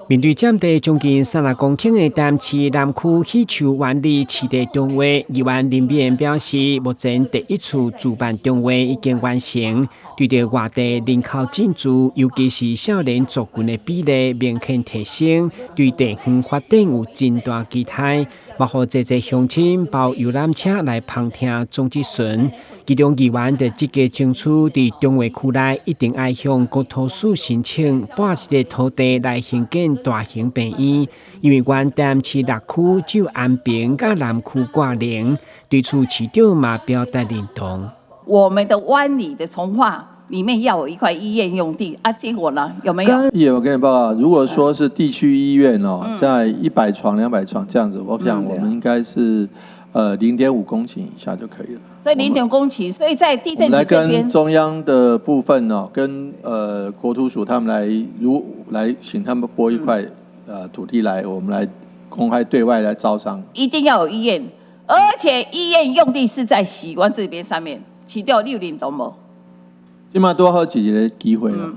面对占地将近30公顷的淡市南区喜球园里市地中划，议员林美燕表示，目前第一处主办中划已经完成，对着外地人口进驻，尤其是少年族群的比例明显提升，对地方发展有真大期待。包括这乡亲包游览车来旁听总质询，其中议员就积极争取伫中划区内一定要向国土署申请半市的土地来兴建大型病院，因为原淡市6区只有安平甲南区挂零，对此市长嘛表达认同。我们的湾里的从化里面要有一块医院用地啊，结果呢有没有？议员，我跟你报告，如果说是地区医院在100床、200床这样子，我想我们应该是0.5公顷以下就可以了。所以0.5公顷，所以在地震局这边，我们来跟中央的部分跟国土署他们来请他们拨一块土地来，我们来公开对外来招商。一定要有医院，而且医院用地是在喜湾这边上面，起掉60懂无？起码多好几个机会了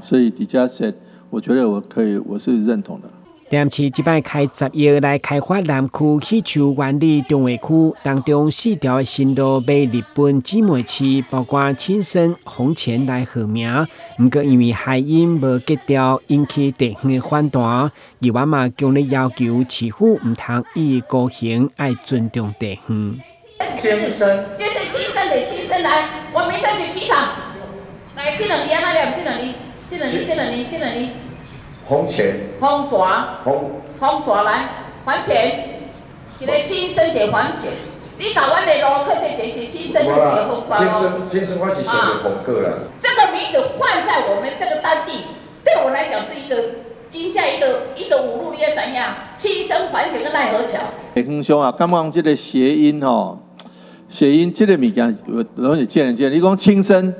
所以底下说，我觉得我是认同的。淡市即摆开10亿来开发南区喜球园里中划区，当中4条的新路被日本姊妹市，包括亲生红前来号名，不过因为海因无结掉，引起地方的反弹。议员嘛强烈要求市府唔通一意孤行，要尊重地方。就是亲生的亲生来，我民政局局长来，这两里啊，那两这两里。红钱、红蛇来还钱，一个亲生者还钱。你台湾的路肯定一亲生者红蛇哦。亲生我是写的红个啦。这个名字换在我们这个当地，对我来讲是一个金价一个侮辱，你要怎样？亲生还钱跟奈何桥。很凶啊，刚刚这个谐音谐音这个物件容易见仁见智。你讲亲生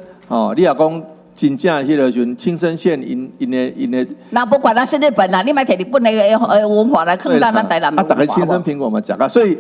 你也讲。真正迄个阵亲生县因的，那不管他是日本啦，你买摕日本的文化来看咱台南文化。大家亲生苹果嘛食啊，所以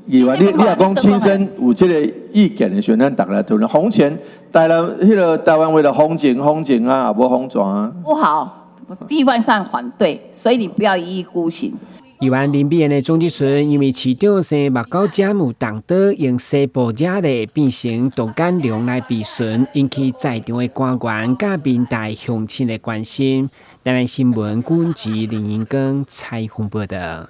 以为你也讲亲生有这个意见的时候，咱大家讨论红钱，台湾为了红景啊，也无红转啊。不好，地方上反对，所以你不要一意孤行。议员林美燕的总质询，因为市长生目高检有动刀用西部惹的变成杜干良来比询，引起在场的官员甲民代乡亲的关心。台南新闻管制林英光采访报道。